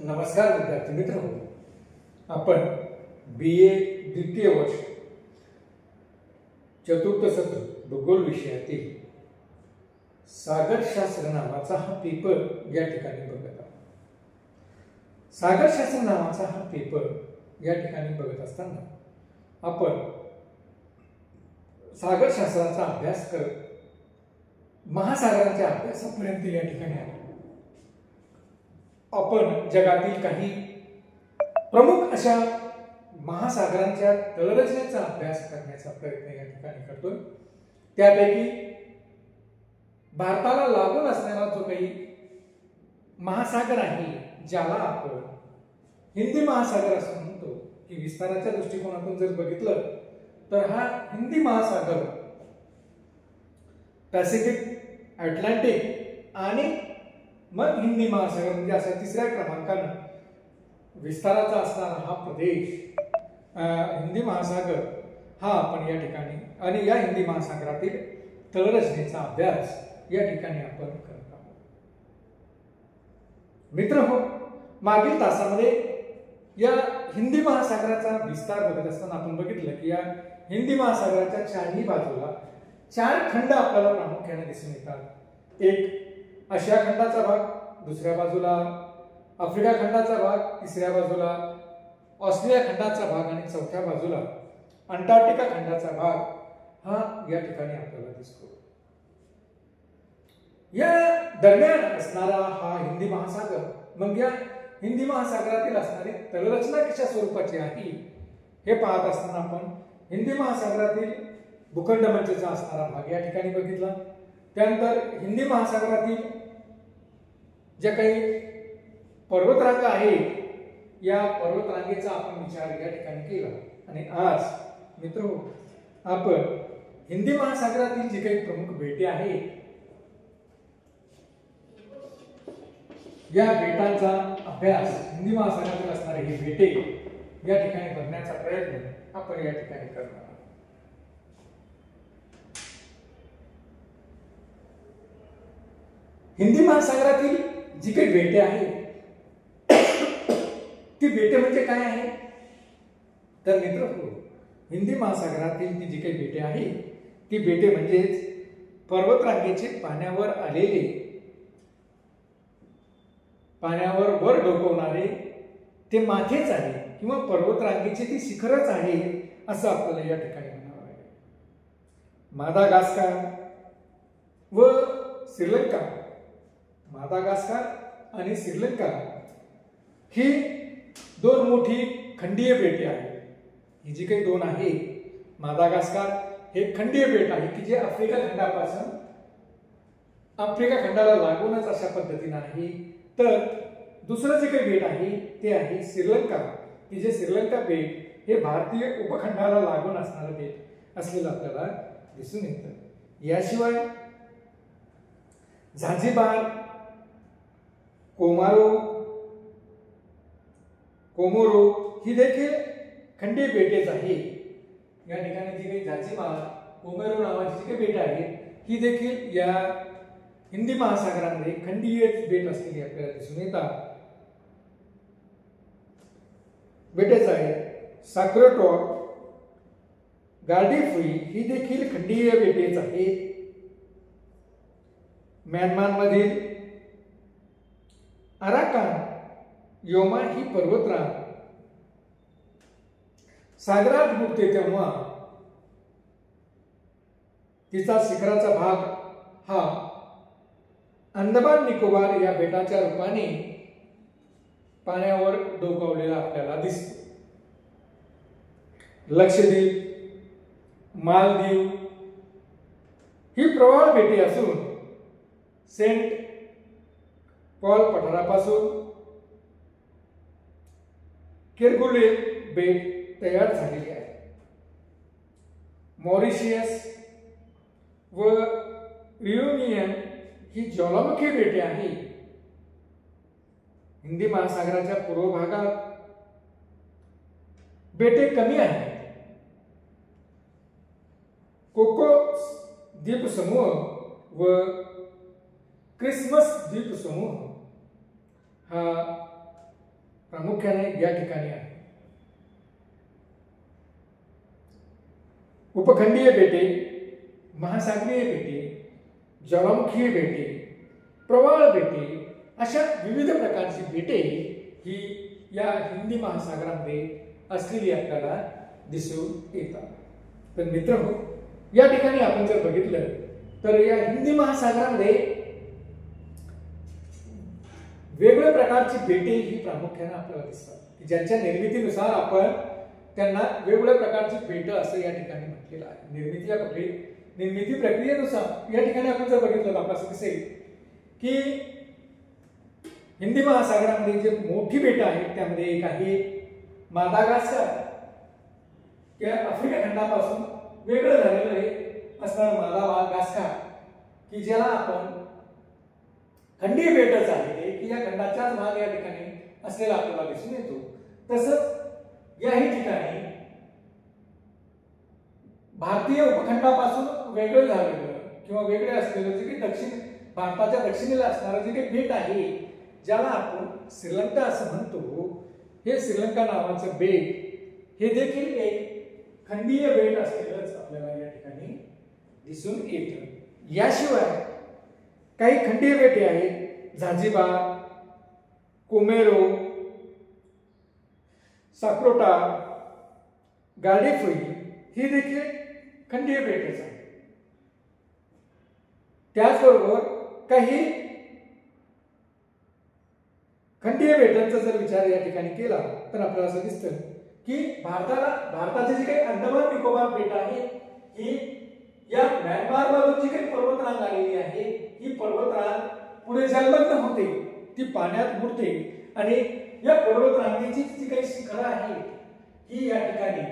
नमस्कार विद्यार्थी मित्र, आपण BA द्वितीय वर्ष चतुर्थ सत्र भूगोल विषयातील सागरशास्त्र नावाचा हा पेपर या ठिकाणी बघत आहोत। सागरशास्त्र नावाचा हा पेपर या ठिकाणी बघत असताना आपण सागरशास्त्राचा अभ्यास करत महासागरांच्या अभ्यासापर्यंत या ठिकाणी आलो। आपण जगातील काही प्रमुख अशा महासागरांच्या तळरचनेचा अभ्यास करण्याचा प्रयत्न या ठिकाणी करतोय। त्यापैकी भारताला लागून असणारा जो काही महासागर आहे, ज्याला आपण हिंदी महासागर असं म्हणतो, की विस्ताराच्या दृष्टिकोनातून जर बघितलं तर हा हिंदी महासागर पॅसिफिक, अटलांटिक आणि मग हिंदी महासागर म्हणजे अशा तिसऱ्या क्रमांकाने विस्ताराचा असणारा हा प्रदेश हिंदी महासागर हा आपण या ठिकाणी आणि या हिंदी महासागरातील तळरचनेचा अभ्यास या ठिकाणी आपण करत आहोत। मित्रहो, मागील तासामध्ये या हिंदी महासागराचा विस्तार बघत असताना आपण बघितलं की या हिंदी महासागराच्या चारही बाजूला चार खंड आपल्याला प्रामुख्याने दिसून येतात। एक आशिया खंडाचा भाग, दुसऱ्या बाजूला आफ्रिका खंडाचा भाग, तिसऱ्या बाजूला ऑस्ट्रेलिया खंडाचा भाग आणि चौथ्या बाजूला अंटार्क्टिका खंडाचा भाग हा या ठिकाणी आपल्याला दिसतो। या दरम्यान असणारा हा हिंदी महासागर, मग या हिंदी महासागरातील असणारी तळरचना कशा स्वरूपाची आहे हे पाहत असताना आपण हिंदी महासागरातील भूखंड मंचचा असणारा भाग या ठिकाणी बघितला। त्यानंतर हिंदी महासागरातील ज्या काही पर्वतरांगा आहे, या पर्वतरांगेचा आपण विचार या ठिकाणी केला आणि आज मित्रो आपण हिंदी महासागरातील जी काही प्रमुख बेटे आहेत, या बेटांचा अभ्यास, हिंदी महासागरातील असणारे हे बेटे या ठिकाणी बघण्याचा प्रयत्न आपण या ठिकाणी करणार आहोत। हिंदी महासागरातील जी काही बेटे आहेत ती बेटे म्हणजे काय आहे तर मित्रहो, हिंदी महासागरातील ती जी काही बेटे आहेत ती बेटे म्हणजेच पर्वतरांगेचे पाण्यावर आलेले, पाण्यावर वर डोकवणारे ते माथेच आहे किंवा पर्वतरांगेचे ती शिखरच आहे असं आपल्याला या ठिकाणी म्हणावं लागेल। मादागास्कर व श्रीलंका, मादागास्कर आणि श्रीलंका ही दोन मोठी खंडीय बेटे आहेत। ही जी काही दोन आहे, मादागास्कर हे खंडीय बेट आहे की जे आफ्रिका खंडापासून आफ्रिका खंडाला लागूनच अशा पद्धतीने आहे। तर दुसरं जे काही बेट आहे ते आहे श्रीलंका, की जे श्रीलंका बेट हे भारतीय उपखंडाला लागून असणारं बेट असलेलं आपल्याला दिसून येतं। याशिवाय झांझिबार, कोमोरो ही देखील खंडीय बेटेच आहे। या ठिकाणी जी काही झांझिबार, कोमोरो नावाची जी काही बेट आहेत ही देखील या हिंदी महासागरामध्ये खंडीय बेट असलेली आपल्याला दिसून येतात। बेटेच आहेत साक्रेटो, गार्डिफ्री ही देखील खंडीय बेटेच आहेत। म्यानमार मधील अराकान योमा ही पर्वतरांग सागरात बुडते तेव्हा तिचा शिखराचा भाग हा अंदमान निकोबार या बेटाच्या रूपाने पाण्यावर डोकावलेला आपल्याला दिसतो। लक्षद्वीप, मालदीव ही प्रवाळ बेटे असून सेंट पॉल पठारापासून केरगुले बेट तयार झालेले आहे। मॉरिशियस व रियुनियन ही ज्वालामुखी बेटे आहे। हिंदी महासागराच्या पूर्व भागात बेटे कमी आहेत। कोकोस द्वीपसमूह व क्रिसमस द्वीपसमूह हा प्रामुख्याने या ठिकाणी आहे. उपखंडीय बेटे, महासागरीय बेटे, ज्वालामुखीय बेटे, प्रवाळ बेटे अशा विविध प्रकारची बेटे ही या हिंदी महासागरामध्ये असलेली आपल्याला दिसून येतात. तर मित्रांनो, या ठिकाणी आपण जर बघितलं तर या हिंदी महासागरामध्ये वेगवेगळ्या प्रकारची बेटे ही प्रामुख्याने आपल्याला दिसतात, की ज्यांच्या निर्मितीनुसार आपण त्यांना वेगवेगळ्या प्रकारची बेट असं या ठिकाणी म्हटलेलं आहे. निर्मिती प्रक्रियेनुसार या ठिकाणी आपण जर बघितलं तर आपल्याला दिसेल की हिंदी महासागरामध्ये जे मोठी बेटं आहेत त्यामध्ये एक आहे मादागास्कर, या आफ्रिका खंडापासून वेगळं झालेलं आहे असणारं मादागास्कर, की ज्याला आपण खंडीय बेटच आहे की या खंडाचाच भाग या ठिकाणी असलेला आपल्याला दिसून येतो. तसंच याही ठिकाणी भारतीय उपखंडापासून वेगळं झालेलं किंवा वेगळे असलेलं जे काही भारताच्या दक्षिणेला असणारं जे काही बेट आहे ज्याला आपण श्रीलंका असं म्हणतो, हे श्रीलंका नावाचं बेट हे देखील एक खंडीय बेट असलेलंच आपल्याला या ठिकाणी दिसून येतं. याशिवाय काही खंडीय बेटे आहेत, झांझिबार, कोमेरो, साक्रोटा, गार्डेफ्री ही देखील खंडीय बेटच आहे. त्याचबरोबर काही खंडीय बेटांचा जर विचार या ठिकाणी केला तर आपल्याला असं दिसतं की भारताचे जे काही अंदमान निकोबार बेट आहे ही या म्यानमार मधून जी काही पर्वतरांग आलेली आहे ही पर्वतरांग पुढे संलग्न होते, ती पाण्यात बुडते आणि या पर्वतरांगेची जी काही शिखरं आहेत ही या ठिकाणी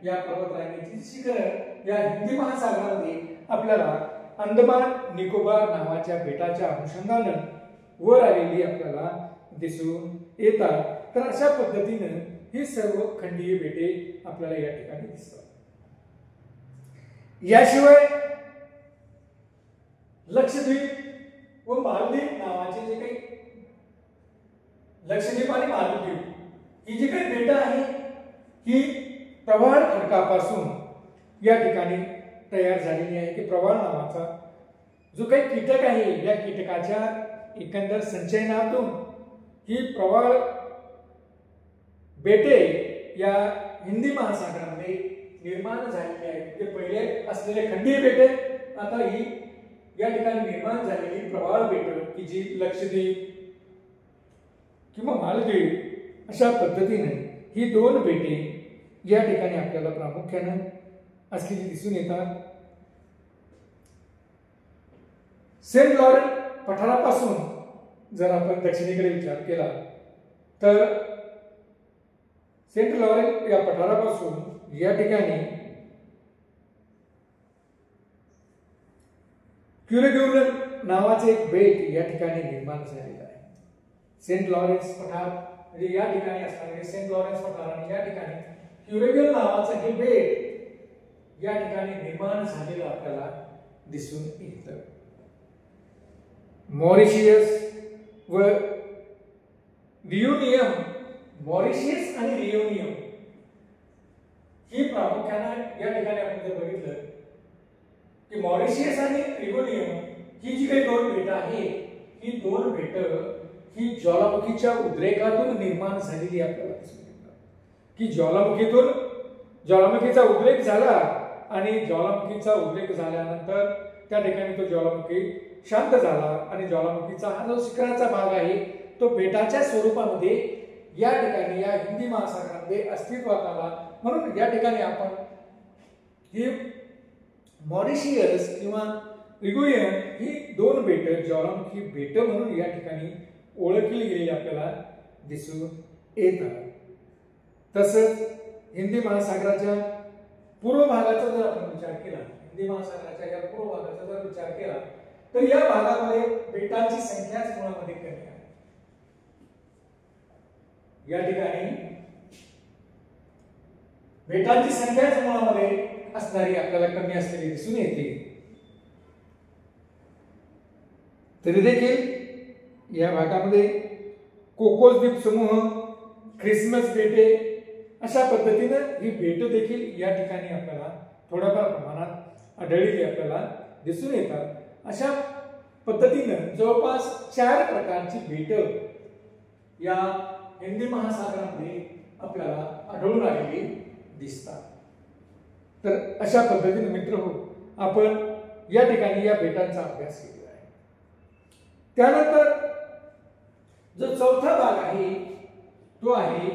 या पर्वतरांगेची शिखरं या हिंदी महासागरामध्ये आपल्याला अंदमान निकोबार नावाच्या बेटाच्या अनुषंगाने वर आलेली आपल्याला दिसून येतात. तर अशा पद्धतीने ही सर्व खंडीय बेटे आपल्याला या ठिकाणी दिसतात. याशिवाय लक्षद्वीप व मालदीव नावाचे जे काही लक्षद्वीप आणि मालदीव ही जी काही बेटं आहे ही प्रवाळ खडकापासून या ठिकाणी तयार झालेली आहे. की प्रवाळ नावाचा जो काही कीटक आहे या कीटकाच्या एकंदर संचयनातून ही प्रवाळ बेटे या हिंदी महासागरामध्ये निर्माण झालेली आहेत. ते पहिले असलेले खंडीय बेटे आता ही या ठिकाणी निर्माण झालेली प्रवाळ बेटं की जी लक्षद्वीप किंवा मालदीव अशा पद्धतीने ही दोन बेटे या ठिकाणी आपल्याला प्रामुख्याने असलेली दिसून येतात. सेंट लॉरेन्स पठारापासून जर आपण दक्षिणेकडे विचार केला तर सेंट लॉरेन्स या पठारापासून या ठिकाणी क्युरेग्युलर नावाचे एक बेट या ठिकाणी निर्माण झालेलं आहे. सेंट लॉरेन्स पठार म्हणजे या ठिकाणी असणारे सेंट लॉरेन्स पठार आणि या ठिकाणी क्युरेग्युलर नावाचं हे बेट या ठिकाणी निर्माण झालेलं आपल्याला दिसून येतं. मॉरिशियस व रियुनियम, मॉरिशियस आणि रियुनियम ही प्रामुख्याने या ठिकाणी आपण जर बघितलं की मॉरिशियस आणि रियुनियम ही जी काही दोन बेटं आहेत ही दोन बेटं ही ज्वालामुखीच्या उद्रेकातून निर्माण झालेली आपल्याला दिसून येतात. की ज्वालामुखीचा उद्रेक झाला आणि ज्वालामुखीचा उद्रेक झाल्यानंतर त्या ठिकाणी तो ज्वालामुखी शांत झाला आणि ज्वालामुखीचा हा जो शिखराचा भाग आहे तो बेटाच्या स्वरूपामध्ये या ठिकाणी या हिंदी महासागरामध्ये अस्तित्वात आला. म्हणून या ठिकाणी आपण ही मॉरिशियस किंवा रिगुयन ही दोन बेटं ज्वालामुखी बेटं म्हणून या ठिकाणी ओळखली गेलेली आपल्याला दिसून येतात. तसंच हिंदी महासागराच्या पूर्व भागाचा जर आपण विचार केला, हिंदी महासागराच्या या पूर्व भागाचा जर विचार केला तर या भागामध्ये बेटांची संख्याच मुळामध्ये कमी आहे. या ठिकाणी बेटांची संख्याच मुळामध्ये असणारी आपल्याला कमी असलेली दिसून येते. तरी देखील या भागामध्ये कोकोस द्वीप समूह, ख्रिसमस बेटे, अशा पद्धतीनं ही बेट देखील या ठिकाणी आपल्याला थोड्याफार प्रमाणात आढळलेली आपल्याला दिसून येतात। अशा पद्धतीनं जवळपास 4 प्रकारची बेट या हिंदी महासागरामध्ये आपल्याला आढळून आलेली दिसतात। तर अशा पद्धतीने मित्रहो आपण या ठिकाणी या बेटांचा अभ्यास केलेला आहे। त्यानंतर जो चौथा भाग आहे तो आहे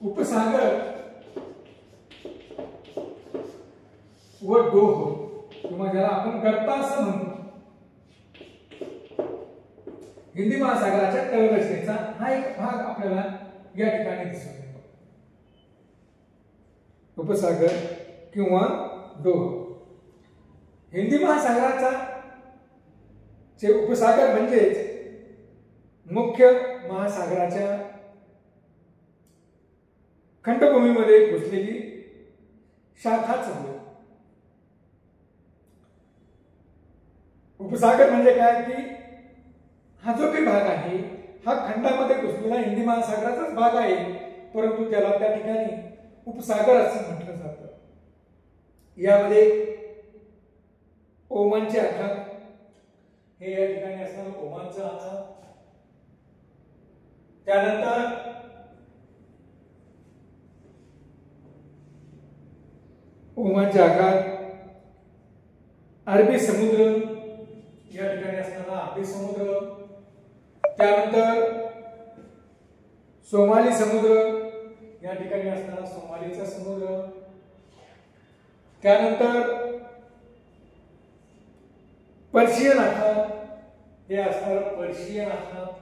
उपसागर व डोह, किंवा ज्याला आपण गर्ता असं म्हणतो। हिंदी महासागराच्या तळरचनेचा हा एक भाग आपल्याला या ठिकाणी दिसून येतो, उपसागर किंवा डोह। हिंदी महासागराचा चे उपसागर म्हणजेच मुख्य महासागराच्या खंडभूमीमध्ये घुसलेली शाखाच होय। उपसागर म्हणजे काय की हा जो काही भाग आहे हा खंडामध्ये घुसलेला हिंदी महासागराचाच भाग आहे, परंतु त्याला त्या ठिकाणी उपसागर असं म्हटलं जातं। यामध्ये ओमानचे आखात हे या ठिकाणी असणारं ओमानचं आखात, त्यानंतर ओमानचे आखात, अरबी समुद्र या ठिकाणी असणारा अरबी समुद्र, त्यानंतर सोमाली समुद्र या ठिकाणी असणारा सोमालीचा समुद्र, त्यानंतर पर्शियन आखात हे असणारं पर्शियन आखात,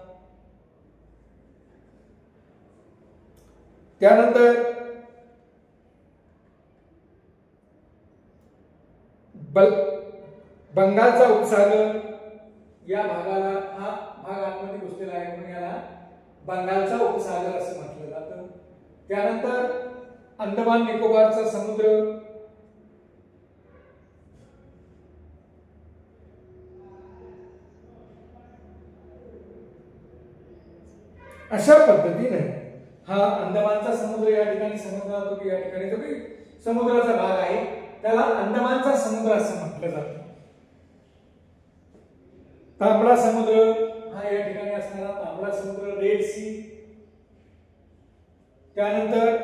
त्यानंतर बंगालचा उपसागर या भागाला हा भाग आतमध्ये घुसलेला आहे म्हणून याला बंगालचा उपसागर असं म्हटलं जातं। त्यानंतर अंदमान निकोबारचा समुद्र, अशा पद्धतीने हा अंदमानचा समुद्र या ठिकाणी समजला जातो की या ठिकाणी जो काही समुद्राचा भाग आहे त्याला अंदमानचा समुद्र असं म्हटलं जातं। तांबडा समुद्र हा या ठिकाणी असणारा तांबडा समुद्र, रेड सी, त्यानंतर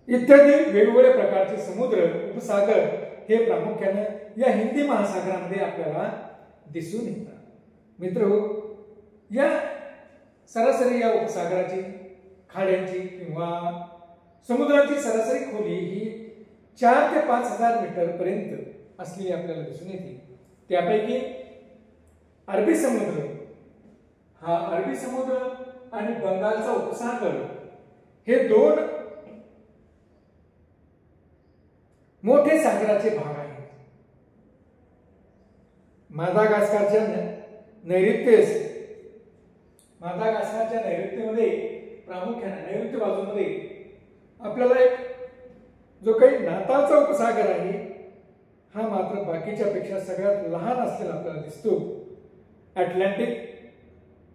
इत्यादी वेगवेगळ्या प्रकारचे समुद्र उपसागर हे प्रामुख्याने या हिंदी महासागरामध्ये आपल्याला दिसून येतात। मित्रहो, या सरासरी या उपसागराची, खाड्यांची किंवा समुद्राची सरासरी खोली ही 4 ते 5,000 मीटर पर्यंत असलेली आपल्याला दिसून येते। त्यापैकी अरबी समुद्र, हा अरबी समुद्र आणि बंगालचा उपसागर हे 2 मोठे सागराचे भाग आहेत। मादागास्करच्या नैऋत्येमध्ये प्रामुख्याने नैऋत्य बाजूमध्ये आपल्याला एक जो काही नाताळचा उपसागर आहे हा मात्र बाकीच्या पेक्षा सगळ्यात लहान असलेला आपल्याला दिसतो। अटलांटिक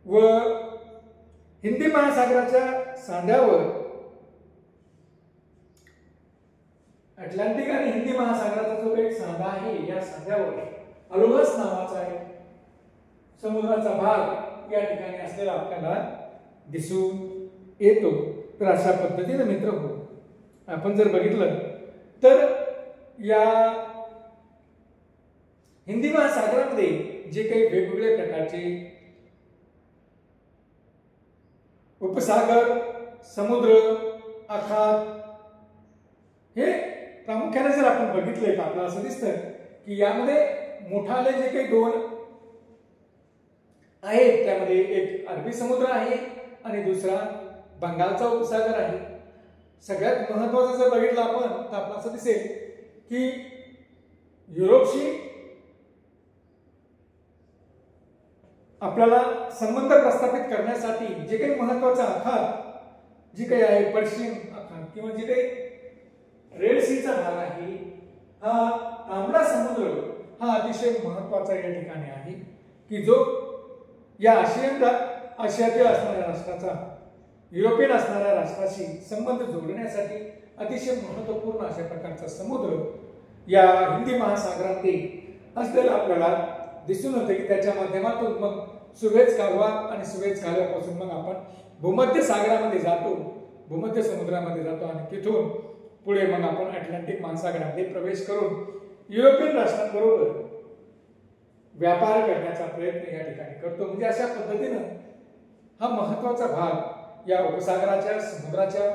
व हिंदी महासागराच्या सांध्यावर, अटलांटिक आणि हिंदी महासागराचा जो काही सांधा आहे या सांध्यावर अलोगस नावाचा एक समुद्राचा भाग या ठिकाणी असलेला आपल्याला दिसून येतो। तर अशा पद्धतीने मित्र हो, आपण जर बघितलं तर या हिंदी महासागरामध्ये जे काही वेगवेगळ्या प्रकारचे उपसागर, समुद्र, आखात हे प्रामुख्याने जर आपण बघितले तर आपल्याला असं दिसतं की यामध्ये मोठाले जे काही 2 आहेत त्यामध्ये एक अरबी समुद्र आहे आणि दुसरा बंगालचा उपसागर आहे। सगळ्यात महत्त्वाचं जर बघितलं आपण तर आपल्याला असं दिसेल की युरोपशी आपल्याला संबंध प्रस्थापित करण्यासाठी जे काही महत्त्वाचा आखात जी काही आहे पर्शियन आखात किंवा जे काही रेड सीचा भाग आहे हा तांबडा समुद्र हा अतिशय महत्वाचा या ठिकाणी आहे की जो या आशियातील असणाऱ्या राष्ट्राचा युरोपियन असणाऱ्या राष्ट्राशी संबंध जोडण्यासाठी अतिशय महत्वपूर्ण अशा प्रकारचा समुद्र या हिंदी महासागरामध्ये असलेला आपल्याला दिसून येतं की त्याच्या माध्यमातून मग सुएझ कालवा आणि सुएझ कालव्यापासून मग आपण भूमध्य सागरामध्ये जातो, भूमध्य समुद्रामध्ये जातो आणि तिथून पुढे मग आपण अटलांटिक महासागरामध्ये प्रवेश करून युरोपियन राष्ट्रांबरोबर व्यापार करण्याचा प्रयत्न या ठिकाणी करतो. म्हणजे अशा पद्धतीनं हा महत्वाचा भाग या उपसागराच्या, समुद्राच्या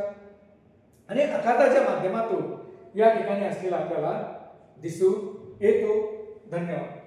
आणि आखाताच्या माध्यमातून या ठिकाणी असलेला आपल्याला दिसून येतो. धन्यवाद.